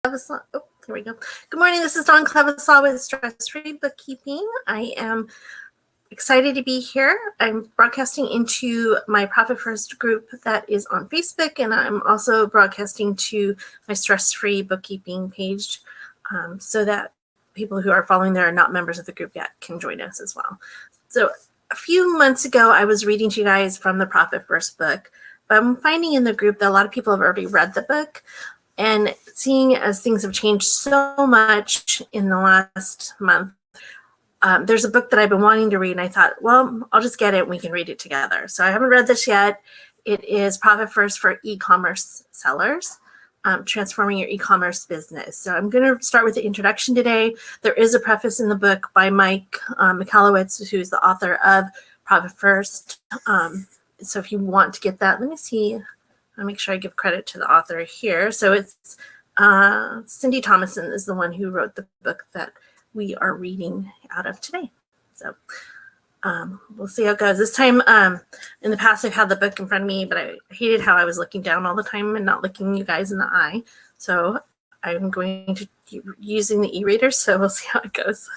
Clevisaw. Oh, here we go. Good morning. This is Dawn Clevisaw with Stress-Free Bookkeeping. I am excited to be here. I'm broadcasting into my Profit First group that is on Facebook, and I'm also broadcasting to my Stress-Free Bookkeeping page so that people who are following there are not members of the group yet can join us as well. So a few months ago, I was reading to you guys from the Profit First book, but I'm finding in the group that a lot of people have already read the book. And seeing as things have changed so much in the last month, there's a book that I've been wanting to read, and I thought, well, I'll just get it and we can read it together. So I haven't read this yet. It is Profit First for e-commerce sellers, transforming your e-commerce business. So I'm going to start with the introduction today. There is a preface in the book by Mike Michalowicz, who's the author of Profit First. So if you want to get that, let me see. I'll make sure I give credit to the author here. So it's Cindy Thomason is the one who wrote the book that we are reading out of today. So we'll see how it goes. This time, in the past, I've had the book in front of me, but I hated how I was looking down all the time and not looking you guys in the eye. So I'm going to keep using the e-reader, so we'll see how it goes.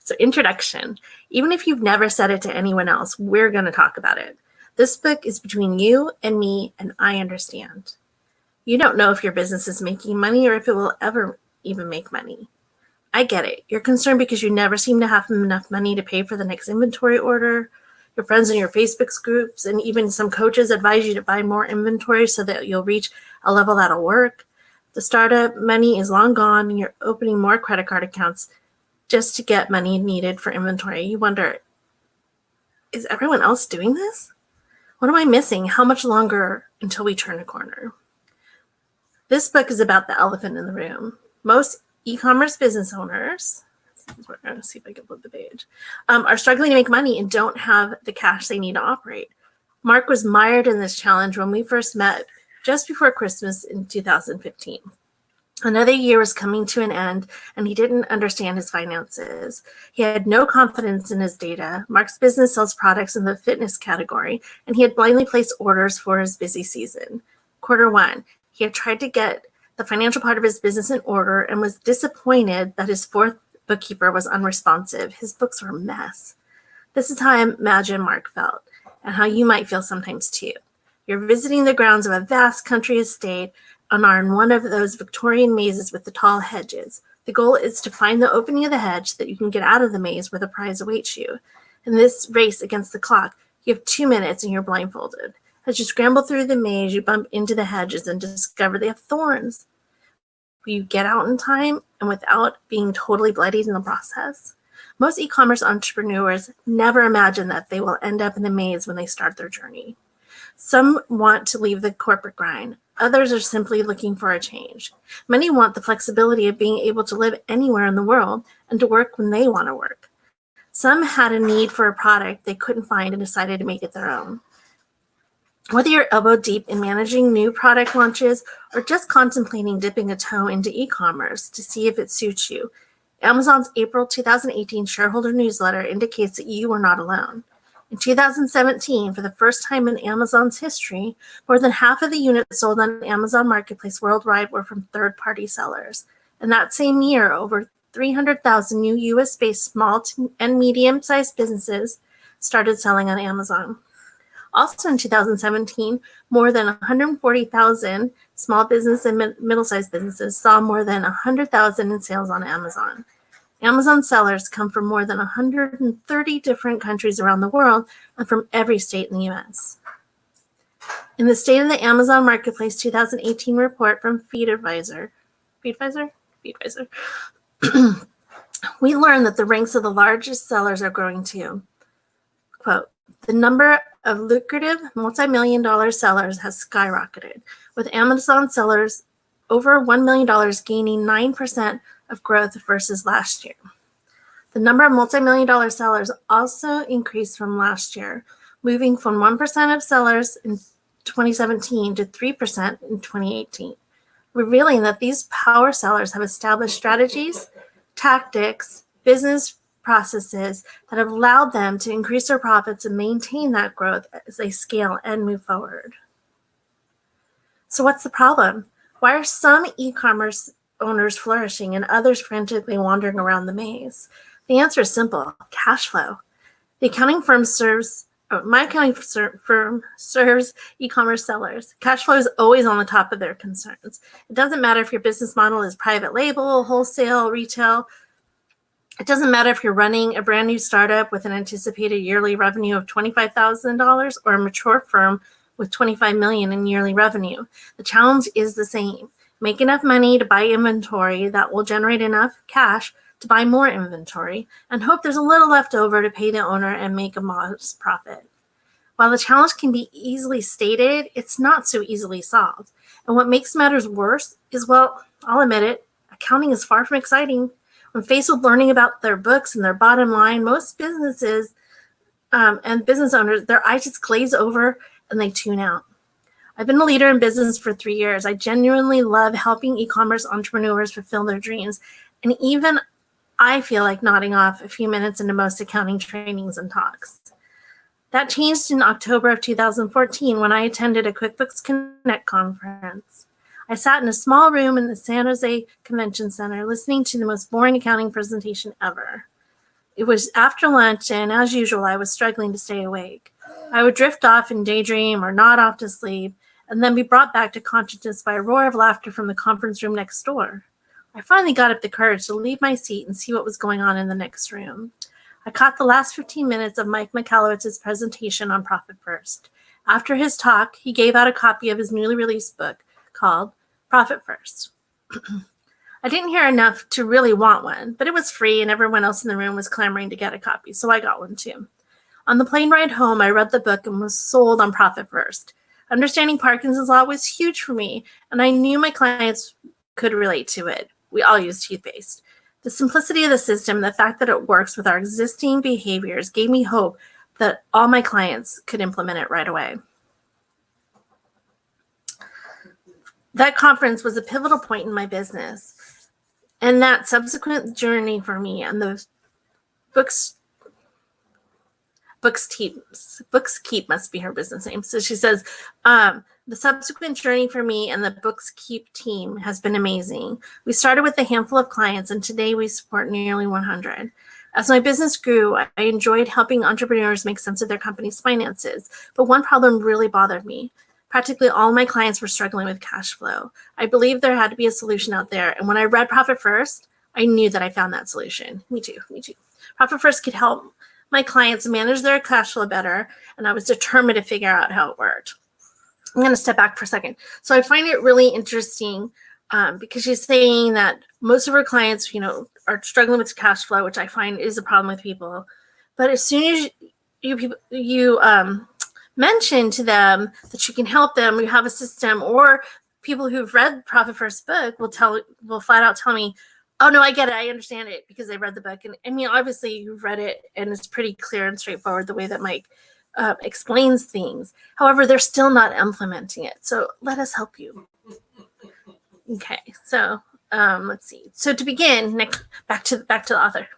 So introduction. Even if you've never said it to anyone else, we're going to talk about it. This book is between you and me, and I understand. You don't know if your business is making money or if it will ever even make money. I get it. You're concerned because you never seem to have enough money to pay for the next inventory order. Your friends in your Facebook groups and even some coaches advise you to buy more inventory so that you'll reach a level that'll work. The startup money is long gone and you're opening more credit card accounts just to get money needed for inventory. You wonder, is everyone else doing this? What am I missing? How much longer until we turn a corner? This book is about the elephant in the room. Most e-commerce business owners, we're going to see if I can flip the page, are struggling to make money and don't have the cash they need to operate. Mark was mired in this challenge when we first met just before Christmas in 2015. Another year was coming to an end, and he didn't understand his finances. He had no confidence in his data. Mark's business sells products in the fitness category, and he had blindly placed orders for his busy season. Quarter one, he had tried to get the financial part of his business in order and was disappointed that his fourth bookkeeper was unresponsive. His books were a mess. This is how I imagine Mark felt, and how you might feel sometimes too. You're visiting the grounds of a vast country estate and are in one of those Victorian mazes with the tall hedges. The goal is to find the opening of the hedge so that you can get out of the maze where the prize awaits you. In this race against the clock, you have 2 minutes and you're blindfolded. As you scramble through the maze, you bump into the hedges and discover they have thorns. Will you get out in time and without being totally bloodied in the process? Most e-commerce entrepreneurs never imagine that they will end up in the maze when they start their journey. Some want to leave the corporate grind. Others are simply looking for a change. Many want the flexibility of being able to live anywhere in the world and to work when they want to work. Some had a need for a product they couldn't find and decided to make it their own. Whether you're elbow deep in managing new product launches or just contemplating dipping a toe into e-commerce to see if it suits you, Amazon's April 2018 shareholder newsletter indicates that you are not alone. In 2017, for the first time in Amazon's history, more than half of the units sold on Amazon Marketplace worldwide were from third-party sellers. And that same year, over 300,000 new US-based small and medium-sized businesses started selling on Amazon. Also in 2017, more than 140,000 small business and middle-sized businesses saw more than 100,000 in sales on Amazon. Amazon sellers come from more than 130 different countries around the world and from every state in the US. In the State of the Amazon Marketplace 2018 report from FeedAdvisor, we learned that the ranks of the largest sellers are growing too. Quote, the number of lucrative multi-million-dollar sellers has skyrocketed, with Amazon sellers over $1 million gaining 9% of growth versus last year. The number of multi-million-dollar sellers also increased from last year, moving from 1% of sellers in 2017 to 3% in 2018, revealing that these power sellers have established strategies, tactics, business processes that have allowed them to increase their profits and maintain that growth as they scale and move forward. So what's the problem? Why are some e-commerce owners flourishing and others frantically wandering around the maze? The answer is simple: cash flow. The accounting firm serves, my accounting firm serves e-commerce sellers. Cash flow is always on the top of their concerns. It doesn't matter if your business model is private label, wholesale, retail. It doesn't matter if you're running a brand new startup with an anticipated yearly revenue of $25,000 or a mature firm with $25 million in yearly revenue. The challenge is the same. Make enough money to buy inventory that will generate enough cash to buy more inventory and hope there's a little left over to pay the owner and make a modest profit. While the challenge can be easily stated, it's not so easily solved. And what makes matters worse is, well, I'll admit it, accounting is far from exciting. When faced with learning about their books and their bottom line, most businesses and business owners, their eyes just glaze over and they tune out. I've been a leader in business for 3 years. I genuinely love helping e-commerce entrepreneurs fulfill their dreams. And even I feel like nodding off a few minutes into most accounting trainings and talks. That changed in October of 2014 when I attended a QuickBooks Connect conference. I sat in a small room in the San Jose Convention Center listening to the most boring accounting presentation ever. It was after lunch, and as usual, I was struggling to stay awake. I would drift off and daydream or nod off to sleep, and then be brought back to consciousness by a roar of laughter from the conference room next door. I finally got up the courage to leave my seat and see what was going on in the next room. I caught the last 15 minutes of Mike Michalowicz's presentation on Profit First. After his talk, he gave out a copy of his newly released book called Profit First. I didn't hear enough to really want one, but it was free and everyone else in the room was clamoring to get a copy, so I got one too. On the plane ride home, I read the book and was sold on Profit First. Understanding Parkinson's law was huge for me, and I knew my clients could relate to it. We all use toothpaste. The simplicity of the system, the fact that it works with our existing behaviors, gave me hope that all my clients could implement it right away. That conference was a pivotal point in my business, and that subsequent journey for me and the Books Keep must be her business name. So she says, the subsequent journey for me and the Books Keep team has been amazing. We started with a handful of clients, and today we support nearly 100. As my business grew, I enjoyed helping entrepreneurs make sense of their company's finances, but one problem really bothered me. Practically all my clients were struggling with cash flow. I believed there had to be a solution out there, and when I read Profit First, I knew that I found that solution. Me too. Profit First could help my clients manage their cash flow better, and I was determined to figure out how it worked. I'm going to step back for a second. So I find it really interesting because she's saying that most of her clients, are struggling with cash flow, which I find is a problem with people. But as soon as you mention to them that you can help them, you have a system, or people who've read Profit First book will flat out tell me, oh, no, I get it. I understand it because I read the book. And I mean, obviously you've read it and it's pretty clear and straightforward the way that Mike explains things. However, they're still not implementing it. So let us help you. Okay, so let's see. So to begin, back to the author.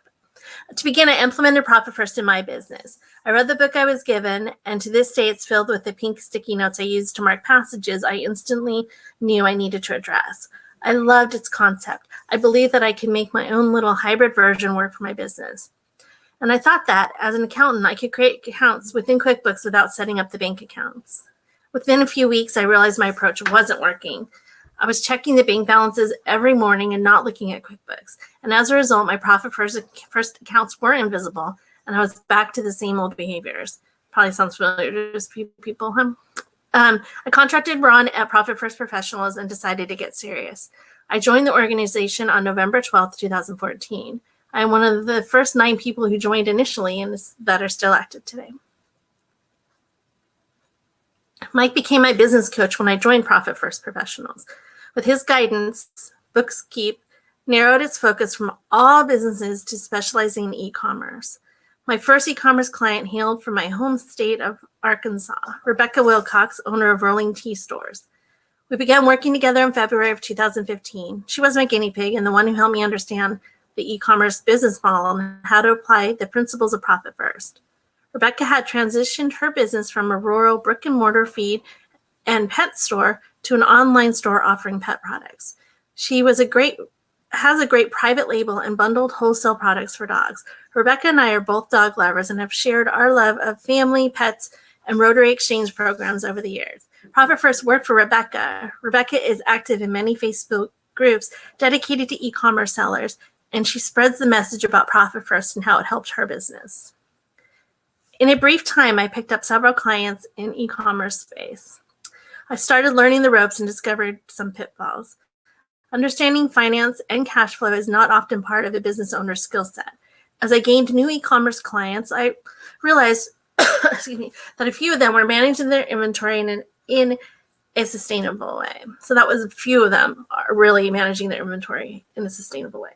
To begin, I implemented Profit First in my business. I read the book I was given, and to this day, it's filled with the pink sticky notes I used to mark passages I instantly knew I needed to address. I loved its concept. I believed that I could make my own little hybrid version work for my business. And I thought that, as an accountant, I could create accounts within QuickBooks without setting up the bank accounts. Within a few weeks, I realized my approach wasn't working. I was checking the bank balances every morning and not looking at QuickBooks. And as a result, my Profit First accounts were invisible, and I was back to the same old behaviors. Probably sounds familiar to people. I contracted Ron at Profit First Professionals and decided to get serious. I joined the organization on November 12th, 2014. I'm one of the first 9 people who joined initially and that are still active today. Mike became my business coach when I joined Profit First Professionals. With his guidance, Books Keep narrowed its focus from all businesses to specializing in e-commerce. My first e-commerce client hailed from my home state of Arkansas, Rebecca Wilcox, owner of Rolling Tea Stores. We began working together in February of 2015. She was my guinea pig and the one who helped me understand the e-commerce business model and how to apply the principles of Profit First. Rebecca had transitioned her business from a rural brick and mortar feed and pet store to an online store offering pet products. She has a great private label and bundled wholesale products for dogs. Rebecca and I are both dog lovers and have shared our love of family, pets, and Rotary Exchange programs over the years. Profit First worked for Rebecca. Rebecca is active in many Facebook groups dedicated to e-commerce sellers, and she spreads the message about Profit First and how it helped her business. In a brief time, I picked up several clients in e-commerce space. I started learning the ropes and discovered some pitfalls. Understanding finance and cash flow is not often part of a business owner's skill set. As I gained new e-commerce clients, I realized that a few of them were managing their inventory in a sustainable way. So that was a few of them are really managing their inventory in a sustainable way.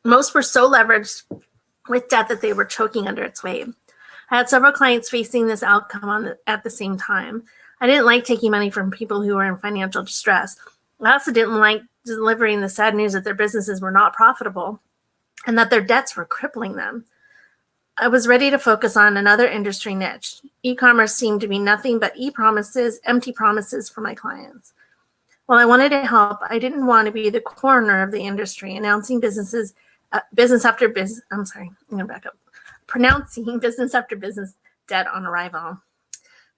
Most were so leveraged with debt that they were choking under its weight. I had several clients facing this outcome at the same time. I didn't like taking money from people who were in financial distress. I also didn't like delivering the sad news that their businesses were not profitable and that their debts were crippling them. I was ready to focus on another industry niche. E-commerce seemed to be nothing but empty promises for my clients. While I wanted to help, I didn't want to be the coroner of the industry, announcing pronouncing business after business dead on arrival.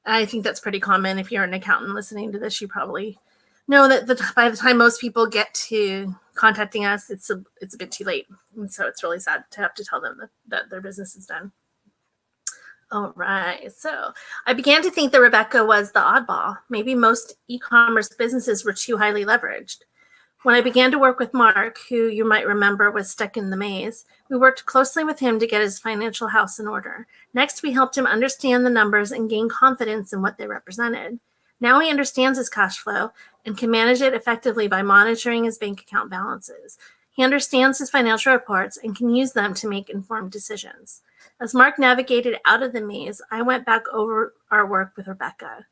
I think that's pretty common. If you're an accountant listening to this, you probably know that by the time most people get to contacting us, it's a bit too late. And so it's really sad to have to tell them that their business is done. All right. So I began to think that Rebecca was the oddball. Maybe most e-commerce businesses were too highly leveraged. When I began to work with Mark, who you might remember was stuck in the maze, we worked closely with him to get his financial house in order. Next, we helped him understand the numbers and gain confidence in what they represented. Now he understands his cash flow and can manage it effectively by monitoring his bank account balances. He understands his financial reports and can use them to make informed decisions. As Mark navigated out of the maze, I went back over our work with Rebecca.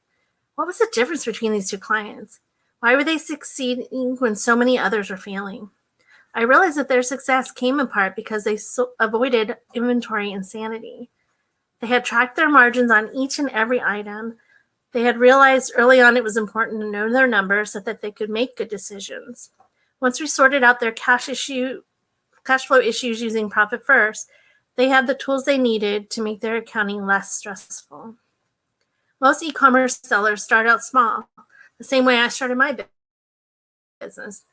What was the difference between these two clients? Why were they succeeding when so many others were failing? I realized that their success came in part because they avoided inventory insanity. They had tracked their margins on each and every item. They had realized early on it was important to know their numbers so that they could make good decisions. Once we sorted out their cash flow issues using Profit First, they had the tools they needed to make their accounting less stressful. Most e-commerce sellers start out small, the same way I started my business.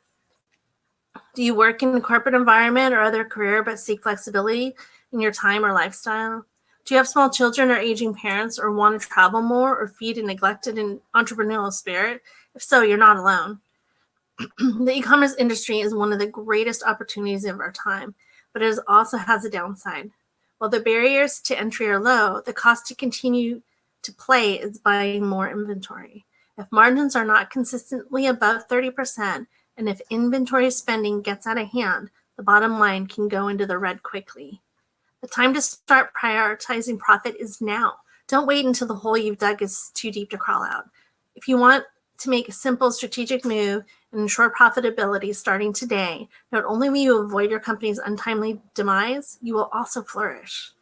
Do you work in a corporate environment or other career but seek flexibility in your time or lifestyle? Do you have small children or aging parents or want to travel more or feed a neglected and entrepreneurial spirit? If so, you're not alone. The e-commerce industry is one of the greatest opportunities of our time, but it also has a downside. While the barriers to entry are low, the cost to continue to play is buying more inventory. If margins are not consistently above 30%, and if inventory spending gets out of hand, the bottom line can go into the red quickly. The time to start prioritizing profit is now. Don't wait until the hole you've dug is too deep to crawl out. If you want to make a simple strategic move and ensure profitability starting today, not only will you avoid your company's untimely demise, you will also flourish.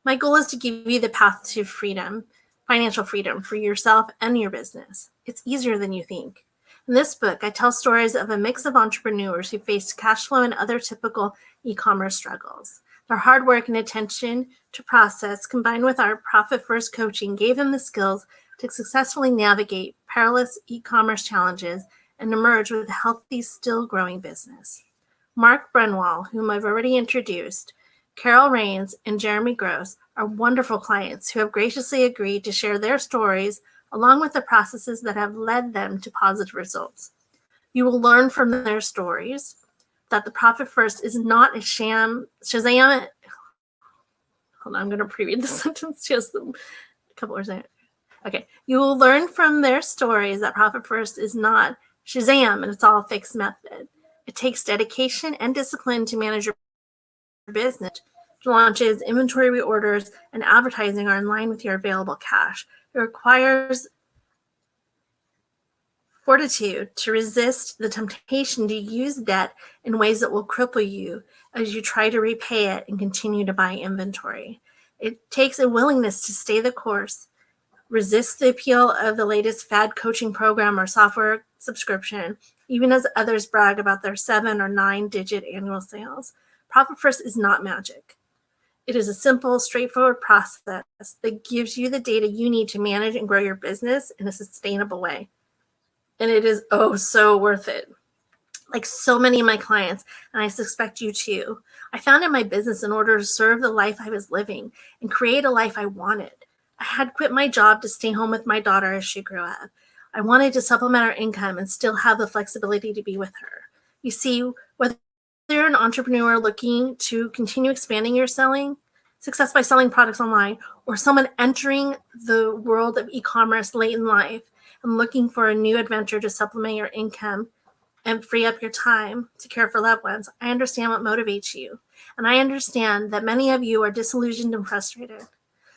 My goal is to give you the path to freedom, financial freedom for yourself and your business. It's easier than you think. In this book, I tell stories of a mix of entrepreneurs who faced cash flow and other typical e-commerce struggles. Their hard work and attention to process, combined with our Profit First coaching, gave them the skills to successfully navigate perilous e-commerce challenges and emerge with a healthy, still growing business. Mark Brunwall, whom I've already introduced, Carol Rains, and Jeremy Gross are wonderful clients who have graciously agreed to share their stories along with the processes that have led them to positive results. You will learn from their stories that the Profit First is not a Shazam. Hold on, I'm going to pre-read the sentence just a couple words there. Okay, you will learn from their stories that Profit First is not Shazam and it's all a fixed method. It takes dedication and discipline to manage your business. Launches, inventory reorders, and advertising are in line with your available cash. It requires fortitude to resist the temptation to use debt in ways that will cripple you as you try to repay it and continue to buy inventory. It takes a willingness to stay the course Resist the appeal of the latest fad coaching program or software subscription, even as others brag about their 7 or 9-digit annual sales. Profit First is not magic. It is a simple, straightforward process that gives you the data you need to manage and grow your business in a sustainable way. And it is so worth it. Like so many of my clients, and I suspect you too, I founded my business in order to serve the life I was living and create a life I wanted. I had quit my job to stay home with my daughter as she grew up. I wanted to supplement our income and still have the flexibility to be with her. You see, whether you're an entrepreneur looking to continue expanding your success by selling products online, or someone entering the world of e-commerce late in life and looking for a new adventure to supplement your income and free up your time to care for loved ones, I understand what motivates you. And I understand that many of you are disillusioned and frustrated.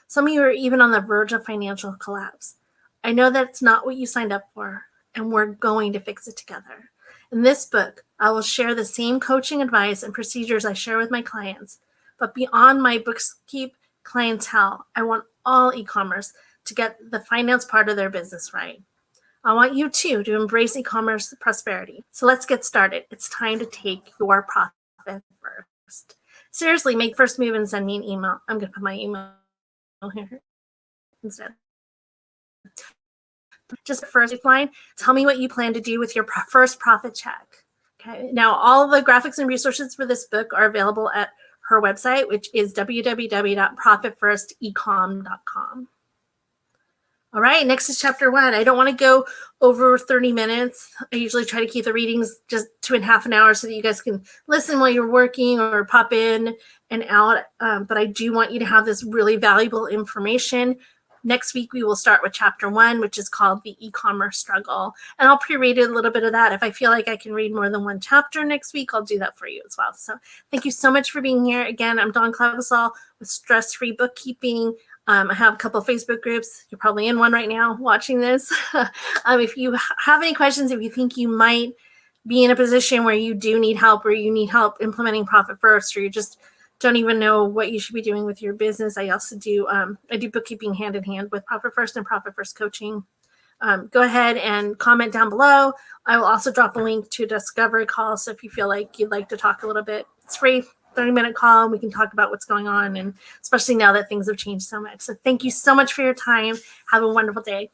Some of you are even on the verge of financial collapse. I know that's not what you signed up for, and we're going to fix it together. In this book, I will share the same coaching advice and procedures I share with my clients, but beyond my bookkeep clientele, I want all e-commerce to get the finance part of their business right. I want you too to embrace e-commerce prosperity. So let's get started. It's time to take your profit first. Seriously, make first move and send me an email. I'm going to put my email here instead. Just first line, tell me what you plan to do with your first profit check. Okay. Now, all the graphics and resources for this book are available at her website, which is www.profitfirstecom.com. All right, next is chapter 1. I don't want to go over 30 minutes. I usually try to keep the readings just 2.5 an hour so that you guys can listen while you're working or pop in and out. But I do want you to have this really valuable information. Next week, we will start with chapter 1, which is called The E-Commerce Struggle. And I'll pre-read a little bit of that. If I feel like I can read more than one chapter next week, I'll do that for you as well. So thank you so much for being here. Again, I'm Dawn Clavasol with Stress-Free Bookkeeping. I have a couple of Facebook groups. You're probably in one right now watching this. If you have any questions, if you think you might be in a position where you do need help, or you need help implementing Profit First, or you just don't even know what you should be doing with your business, I also do I do bookkeeping hand in hand with Profit First and Profit First coaching. Go ahead and comment down below. I will also drop a link to a discovery call. So if you feel like you'd like to talk a little bit, it's free. 30-minute call, and we can talk about what's going on, and especially now that things have changed so much. So thank you so much for your time. Have a wonderful day.